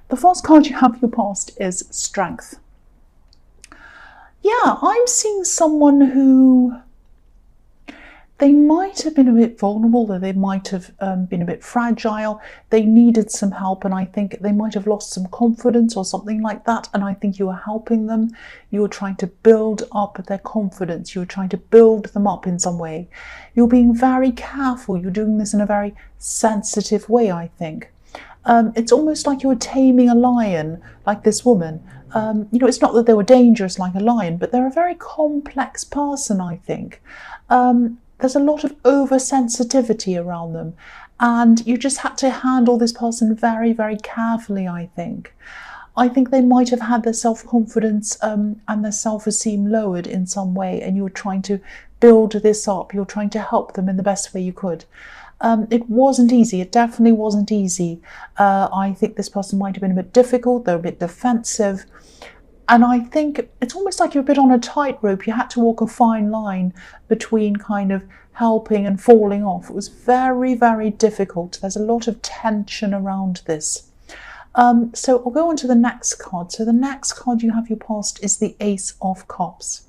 The first card you have your past is Strength. Yeah, I'm seeing someone who, they might have been a bit vulnerable, or they might have been a bit fragile. They needed some help, and I think they might have lost some confidence or something like that. And I think you were helping them. You were trying to build up their confidence. You were trying to build them up in some way. You're being very careful. You're doing this in a very sensitive way, I think. It's almost like you were taming a lion, like this woman. It's not that they were dangerous like a lion, but they're a very complex person, I think. There's a lot of oversensitivity around them, and you just had to handle this person very, very carefully, I think. I think they might have had their self-confidence and their self-esteem lowered in some way, and you were trying to build this up. You're trying to help them in the best way you could. It wasn't easy. It definitely wasn't easy. I think this person might have been a bit difficult. They're a bit defensive. And I think it's almost like you're a bit on a tightrope. You had to walk a fine line between kind of helping and falling off. It was very, very difficult. There's a lot of tension around this. So I'll go on to the next card. So the next card you have your past is the Ace of Cups.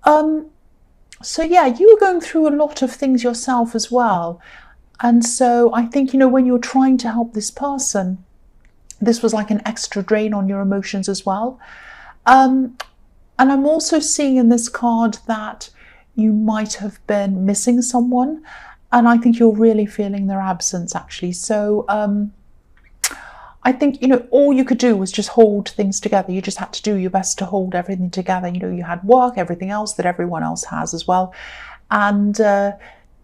So yeah, you were going through a lot of things yourself as well. And so I think, when you're trying to help this person, this was like an extra drain on your emotions as well. And I'm also seeing in this card that you might have been missing someone. And I think you're really feeling their absence, actually. So I think, all you could do was just hold things together. You just had to do your best to hold everything together. You had work, everything else that everyone else has as well. And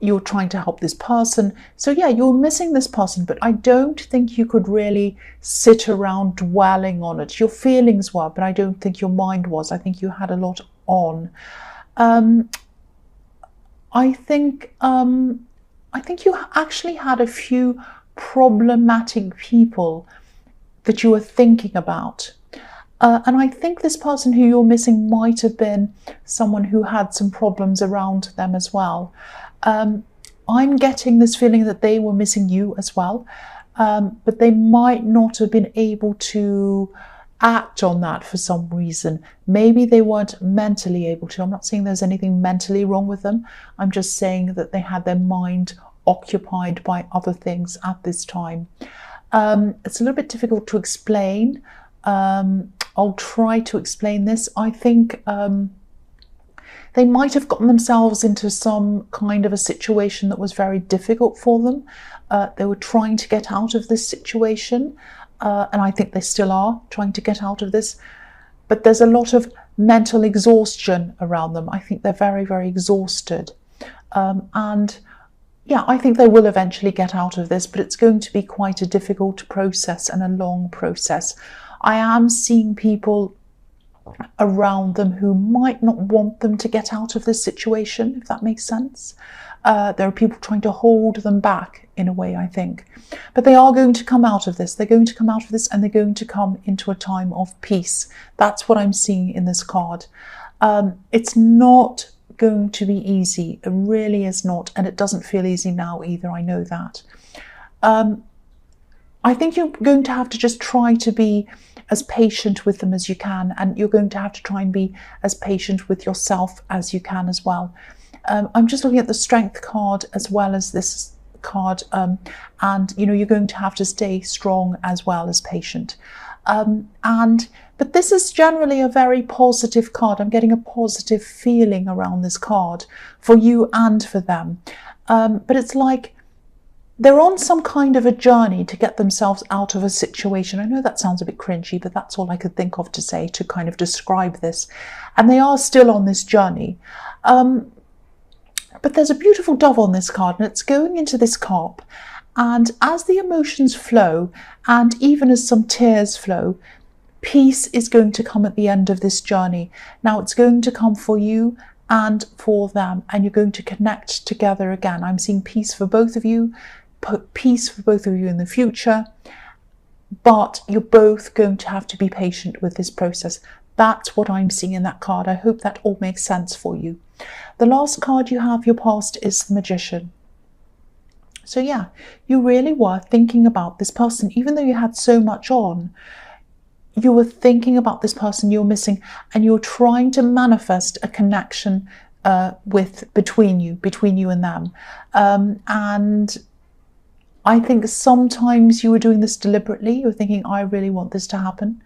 you're trying to help this person. So yeah, you're missing this person, but I don't think you could really sit around dwelling on it. Your feelings were, but I don't think your mind was. I think you had a lot on. I think you actually had a few problematic people that you were thinking about. And I think this person who you're missing might have been someone who had some problems around them as well. I'm getting this feeling that they were missing you as well, but they might not have been able to act on that for some reason. Maybe they weren't mentally able to. I'm not saying there's anything mentally wrong with them. I'm just saying that they had their mind occupied by other things at this time. It's a little bit difficult to explain. I'll try to explain this. I think they might have gotten themselves into some kind of a situation that was very difficult for them. They were trying to get out of this situation, and I think they still are trying to get out of this. But there's a lot of mental exhaustion around them. I think they're very, very exhausted. And yeah, I think they will eventually get out of this, but it's going to be quite a difficult process and a long process. I am seeing people around them who might not want them to get out of this situation, if that makes sense. There are people trying to hold them back in a way, I think. But they are going to come out of this. They're going to come out of this, and they're going to come into a time of peace. That's what I'm seeing in this card. It's not going to be easy. It really is not. And it doesn't feel easy now either. I know that. I think you're going to have to just try to be as patient with them as you can, and you're going to have to try and be as patient with yourself as you can as well. I'm just looking at the Strength card as well as this card, and you're going to have to stay strong as well as patient. But this is generally a very positive card. I'm getting a positive feeling around this card for you and for them. But it's like they're on some kind of a journey to get themselves out of a situation. I know that sounds a bit cringy, but that's all I could think of to say to kind of describe this. And they are still on this journey. But there's a beautiful dove on this card, and it's going into this cup. And as the emotions flow, and even as some tears flow, peace is going to come at the end of this journey. Now it's going to come for you and for them, and you're going to connect together again. I'm seeing peace for both of you, peace for both of you in the future, but you're both going to have to be patient with this process. That's what I'm seeing in that card. I hope that all makes sense for you. The last card you have your past is the Magician. So yeah, you really were thinking about this person, even though you had so much on. You were thinking about this person you're missing, and you're trying to manifest a connection between you and them. And I think sometimes you were doing this deliberately. You were thinking, I really want this to happen.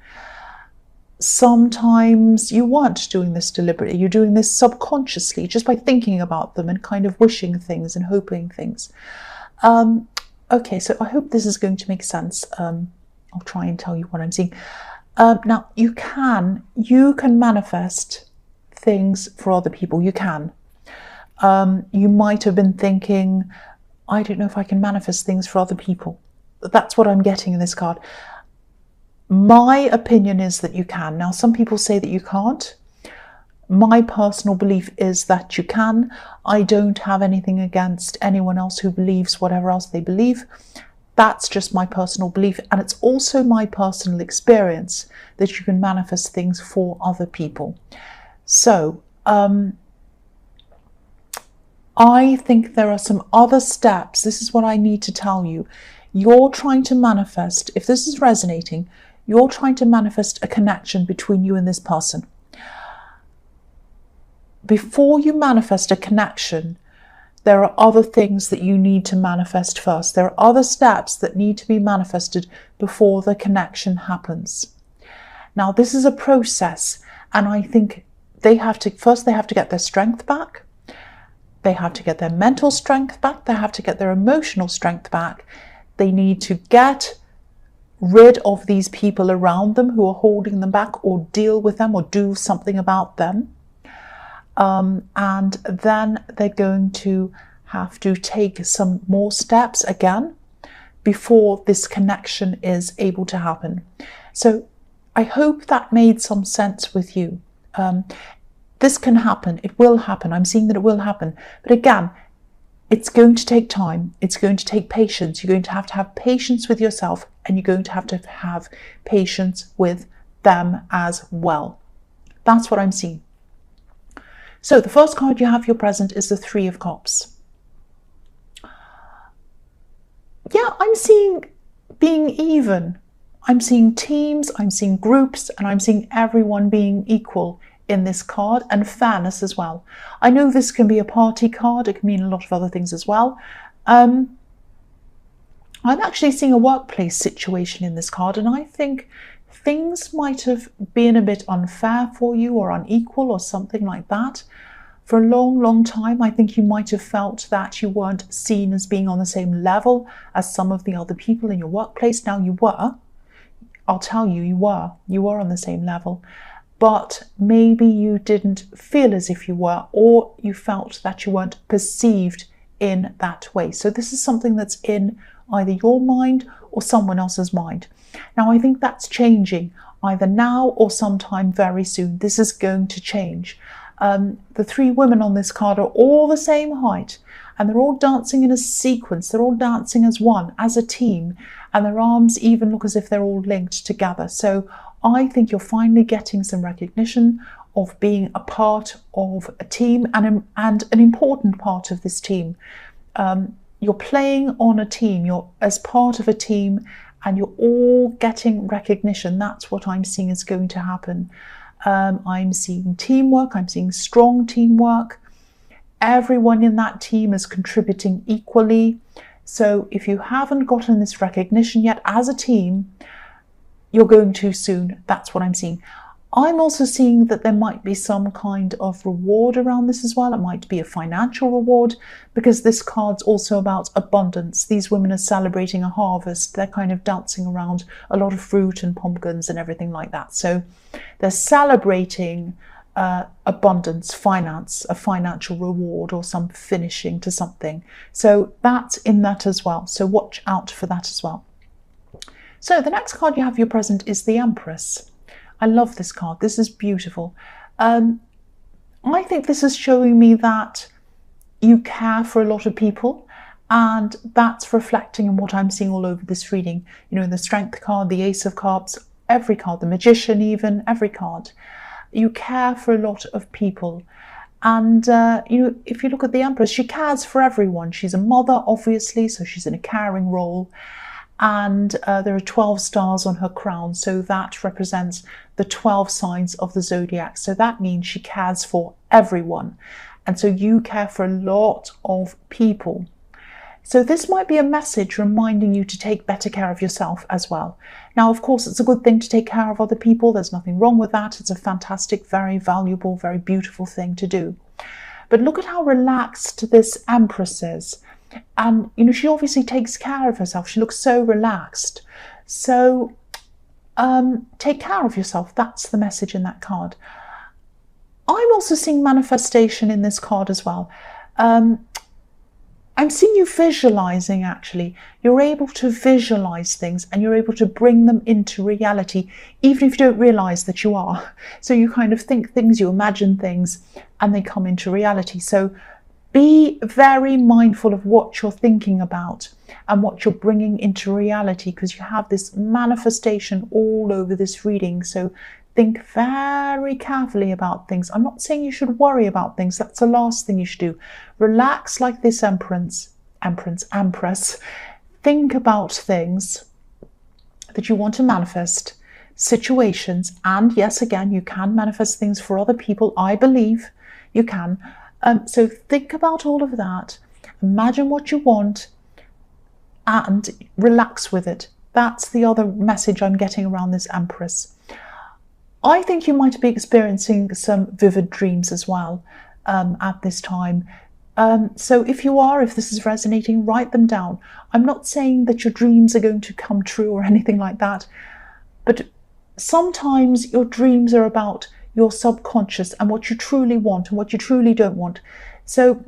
Sometimes you weren't doing this deliberately. You're doing this subconsciously, just by thinking about them and kind of wishing things and hoping things. Okay, so I hope this is going to make sense. I'll try and tell you what I'm seeing. Now, you can manifest things for other people. You can. You might have been thinking, I don't know if I can manifest things for other people. That's what I'm getting in this card. My opinion is that you can. Now, some people say that you can't. My personal belief is that you can. I don't have anything against anyone else who believes whatever else they believe. That's just my personal belief. And it's also my personal experience that you can manifest things for other people. So, I think there are some other steps. This is what I need to tell you. You're trying to manifest, if this is resonating, you're trying to manifest a connection between you and this person. Before you manifest a connection, there are other things that you need to manifest first. There are other steps that need to be manifested before the connection happens. Now, this is a process, and I think they have to get their strength back. They have to get their mental strength back. They have to get their emotional strength back. They need to get rid of these people around them who are holding them back, or deal with them, or do something about them. And then they're going to have to take some more steps again before this connection is able to happen. So I hope that made some sense with you. This can happen. It will happen. I'm seeing that it will happen. But again, it's going to take time. It's going to take patience. You're going to have patience with yourself, and you're going to have patience with them as well. That's what I'm seeing. So the first card you have your present is the Three of Cups. Yeah, I'm seeing being even. I'm seeing teams, I'm seeing groups, and I'm seeing everyone being equal in this card, and fairness as well. I know this can be a party card. It can mean a lot of other things as well. I'm actually seeing a workplace situation in this card, and I think things might have been a bit unfair for you, or unequal, or something like that. For a long, long time, I think you might have felt that you weren't seen as being on the same level as some of the other people in your workplace. Now, you were. I'll tell you, you were. You were on the same level. But maybe you didn't feel as if you were, or you felt that you weren't perceived in that way. So this is something that's in either your mind or someone else's mind. Now, I think that's changing either now or sometime very soon. This is going to change. The three women on this card are all the same height, and they're all dancing in a sequence. They're all dancing as one, as a team, and their arms even look as if they're all linked together. So I think you're finally getting some recognition of being a part of a team, and an important part of this team. You're playing on a team, you're as part of a team, and you're all getting recognition. That's what I'm seeing is going to happen. I'm seeing teamwork, I'm seeing strong teamwork. Everyone in that team is contributing equally. So if you haven't gotten this recognition yet as a team, you're going to soon. That's what I'm seeing. I'm also seeing that there might be some kind of reward around this as well. It might be a financial reward, because this card's also about abundance. These women are celebrating a harvest. They're kind of dancing around a lot of fruit and pumpkins and everything like that. So they're celebrating abundance, finance, a financial reward, or some finishing to something. So that's in that as well. So watch out for that as well. So the next card you have your present is the Empress. I love this card. This is beautiful. I think this is showing me that you care for a lot of people, and that's reflecting in what I'm seeing all over this reading. You know, in the Strength card, the Ace of Cups, every card, the Magician even, every card. You care for a lot of people, And if you look at the Empress, she cares for everyone. She's a mother, obviously, so she's in a caring role. And there are 12 stars on her crown, so that represents the 12 signs of the zodiac. So that means she cares for everyone. And so you care for a lot of people. So this might be a message reminding you to take better care of yourself as well. Now, of course, it's a good thing to take care of other people. There's nothing wrong with that. It's a fantastic, very valuable, very beautiful thing to do. But look at how relaxed this Empress is. And, she obviously takes care of herself. She looks so relaxed. So take care of yourself. That's the message in that card. I'm also seeing manifestation in this card as well. I'm seeing you visualizing, actually. You're able to visualize things and you're able to bring them into reality, even if you don't realize that you are. So you kind of think things, you imagine things, and they come into reality. So be very mindful of what you're thinking about and what you're bringing into reality, because you have this manifestation all over this reading. So think very carefully about things. I'm not saying you should worry about things. That's the last thing you should do. Relax like this Empress. Think about things that you want to manifest, situations, and yes, again, you can manifest things for other people. I believe you can. So think about all of that. Imagine what you want and relax with it. That's the other message I'm getting around this Empress. I think you might be experiencing some vivid dreams as well at this time. So if this is resonating, write them down. I'm not saying that your dreams are going to come true or anything like that, but sometimes your dreams are about your subconscious and what you truly want and what you truly don't want. So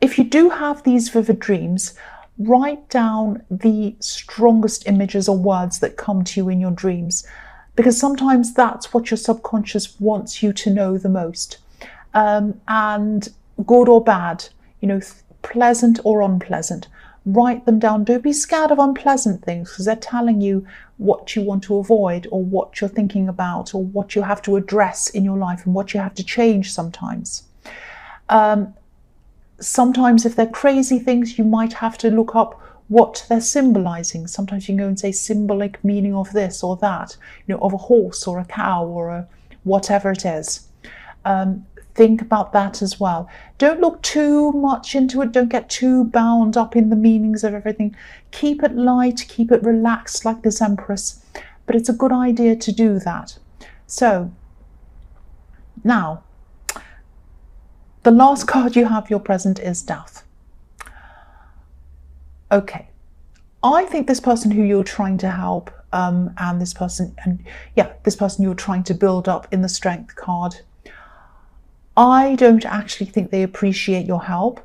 if you do have these vivid dreams, write down the strongest images or words that come to you in your dreams, because sometimes that's what your subconscious wants you to know the most. And good or bad, pleasant or unpleasant, write them down. Don't be scared of unpleasant things, because they're telling you what you want to avoid or what you're thinking about or what you have to address in your life and what you have to change sometimes. Sometimes if they're crazy things, you might have to look up what they're symbolizing. Sometimes you can go and say symbolic meaning of this or that, of a horse or a cow or whatever it is. Think about that as well. Don't look too much into it. Don't get too bound up in the meanings of everything. Keep it light, keep it relaxed like this Empress. But it's a good idea to do that. So now, the last card you have, your present, is Death. Okay, I think this person who you're trying to help, and this person you're trying to build up in the Strength card, I don't actually think they appreciate your help,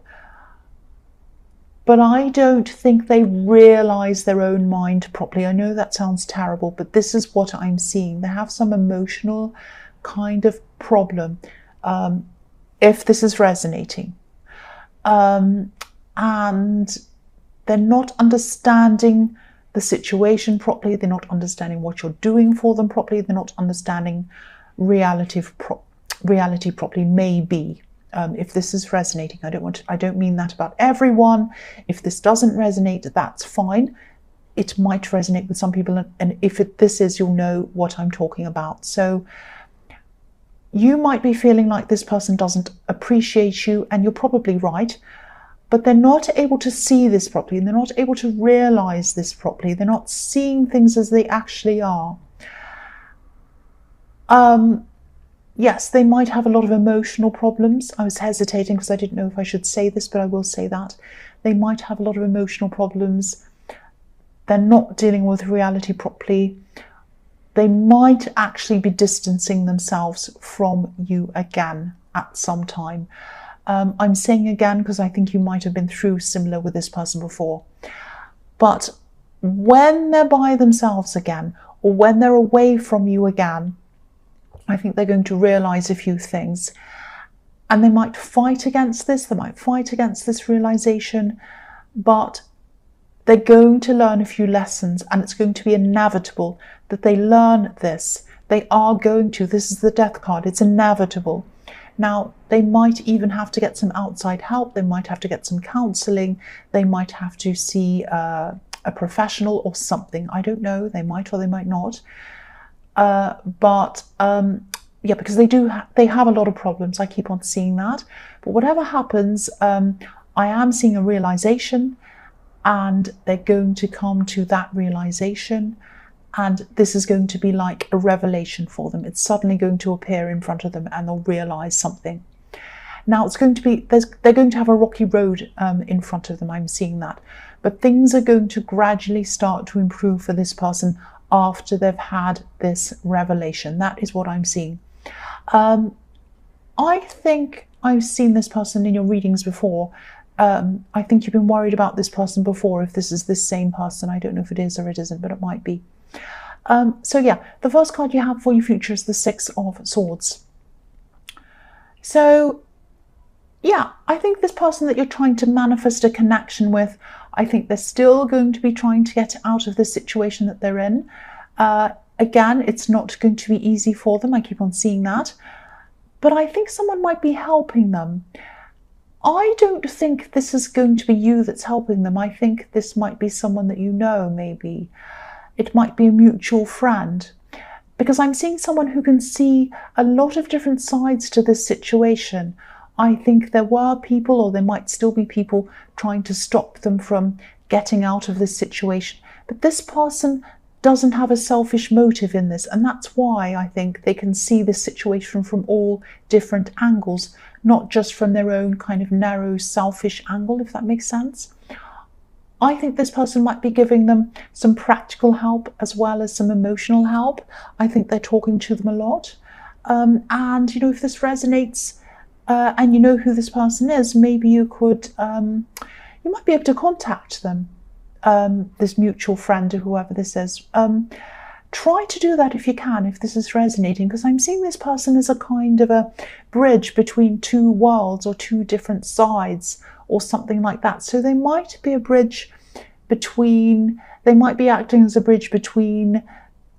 but I don't think they realize their own mind properly. I know that sounds terrible, but this is what I'm seeing. They have some emotional kind of problem, if this is resonating. And they're not understanding the situation properly. They're not understanding what you're doing for them properly. They're not understanding reality properly, maybe. If this is resonating, I don't mean that about everyone. If this doesn't resonate, that's fine. It might resonate with some people, and if this is, you'll know what I'm talking about. So you might be feeling like this person doesn't appreciate you, and you're probably right, but they're not able to see this properly, and they're not able to realize this properly. They're not seeing things as they actually are. Yes, they might have a lot of emotional problems. I was hesitating because I didn't know if I should say this, but I will say that. They might have a lot of emotional problems. They're not dealing with reality properly. They might actually be distancing themselves from you again at some time. I'm saying again because I think you might have been through similar with this person before. But when they're by themselves again, or when they're away from you again, I think they're going to realize a few things, and they might fight against this. They might fight against this realization, but they're going to learn a few lessons, and it's going to be inevitable that they learn this. They are going to. This is the Death card. It's inevitable. Now, they might even have to get some outside help. They might have to get some counseling. They might have to see a professional or something. I don't know. They might or they might not. Yeah, because they have a lot of problems. I keep on seeing that. But whatever happens, I am seeing a realization, and they're going to come to that realization, and this is going to be like a revelation for them. It's suddenly going to appear in front of them, and they'll realize something. Now, it's going to be, they're going to have a rocky road in front of them. I'm seeing that. But things are going to gradually start to improve for this person after they've had this revelation. That is what I'm seeing. I think I've seen this person in your readings before. I think you've been worried about this person before. If this is this same person, I don't know if it is or it isn't, but it might be. So yeah, the first card you have for your future is the Six of Swords. So yeah, I think this person that you're trying to manifest a connection with, I think they're still going to be trying to get out of the situation that they're in. Again, it's not going to be easy for them. I keep on seeing that. But I think someone might be helping them. I don't think this is going to be you that's helping them. I think this might be someone that you know, maybe. It might be a mutual friend. Because I'm seeing someone who can see a lot of different sides to this situation. I think there were people, or there might still be people, trying to stop them from getting out of this situation. But this person doesn't have a selfish motive in this, and that's why I think they can see this situation from all different angles, not just from their own kind of narrow, selfish angle, if that makes sense. I think this person might be giving them some practical help as well as some emotional help. I think they're talking to them a lot. And, you know, if this resonates, and you know who this person is, maybe you could, you might be able to contact them, this mutual friend or whoever this is. Try to do that if you can, if this is resonating, because I'm seeing this person as a kind of a bridge between two worlds or two different sides or something like that. So they might be a bridge between, they might be acting as a bridge between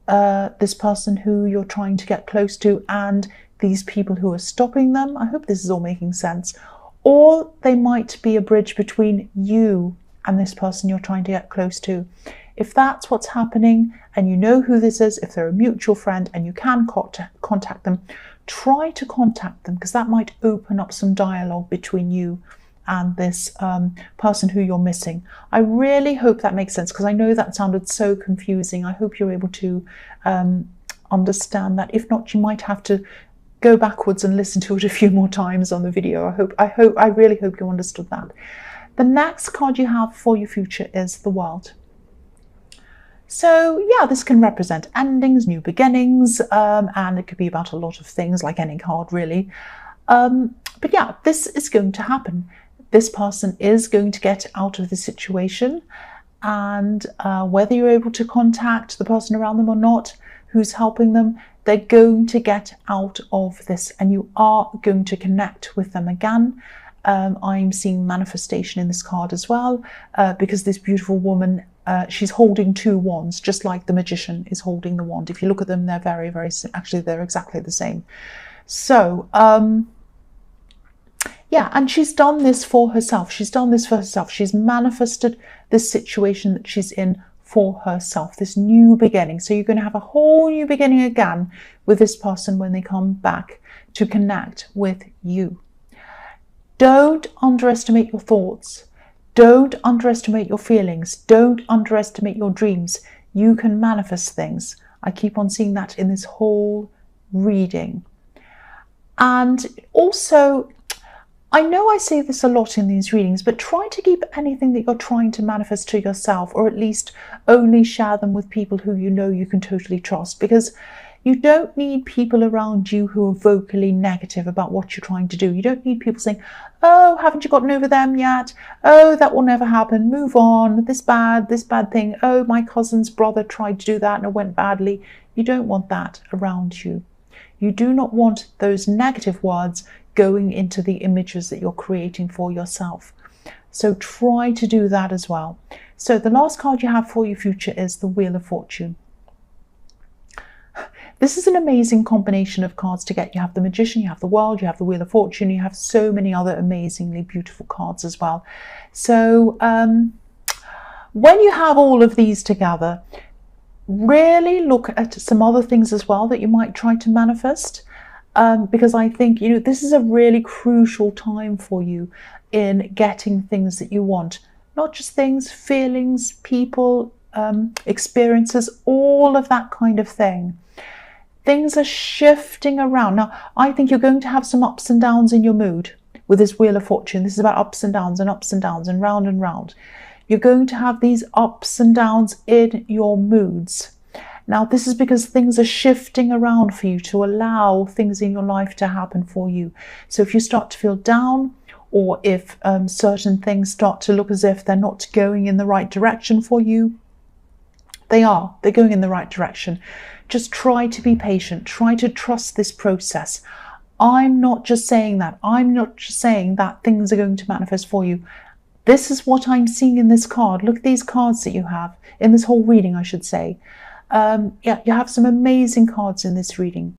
this person who you're trying to get close to and these people who are stopping them. I hope this is all making sense. Or they might be a bridge between you and this person you're trying to get close to. If that's what's happening and you know who this is, if they're a mutual friend and you can contact them, try to contact them, because that might open up some dialogue between you and this person who you're missing. I really hope that makes sense, because I know that sounded so confusing. I hope you're able to understand that. If not, you might have to go backwards and listen to it a few more times on the video. I really hope you understood that. The next card you have for your future is the World. So yeah, this can represent endings, new beginnings, and it could be about a lot of things, like any card really. But yeah, this is going to happen. This person is going to get out of the situation, and whether you're able to contact the person around them or not who's helping them, they're going to get out of this, and you are going to connect with them again. I'm seeing manifestation in this card as well, because this beautiful woman, she's holding two wands, just like the magician is holding the wand. If you look at them, they're very, very, actually they're exactly the same. So yeah, and she's done this for herself. She's done this for herself. She's manifested this situation that she's in for herself, this new beginning. So you're going to have a whole new beginning again with this person when they come back to connect with you. Don't underestimate your thoughts. Don't underestimate your feelings. Don't underestimate your dreams. You can manifest things. I keep on seeing that in this whole reading. And also, I know I say this a lot in these readings, but try to keep anything that you're trying to manifest to yourself, or at least only share them with people who you know you can totally trust, because you don't need people around you who are vocally negative about what you're trying to do. You don't need people saying, oh, haven't you gotten over them yet? Oh, that will never happen. Move on. This bad thing. Oh, my cousin's brother tried to do that and it went badly. You don't want that around you. You do not want those negative words going into the images that you're creating for yourself. So try to do that as well. So the last card you have for your future is the Wheel of Fortune. This is an amazing combination of cards to get. You have the Magician, you have the World, you have the Wheel of Fortune, you have so many other amazingly beautiful cards as well. So when you have all of these together, really look at some other things as well that you might try to manifest, because I think, you know, this is a really crucial time for you in getting things that you want. Not just things, feelings, people, experiences, all of that kind of thing. Things are shifting around. Now, I think you're going to have some ups and downs in your mood with this Wheel of Fortune. This is about ups and downs and round and round. You're going to have these ups and downs in your moods. Now, this is because things are shifting around for you to allow things in your life to happen for you. So if you start to feel down, or if certain things start to look as if they're not going in the right direction for you, they're going in the right direction. Just try to be patient. Try to trust this process. I'm not just saying that. I'm not just saying that things are going to manifest for you. This is what I'm seeing in this card. Look at these cards that you have in this whole reading, I should say. Yeah, you have some amazing cards in this reading.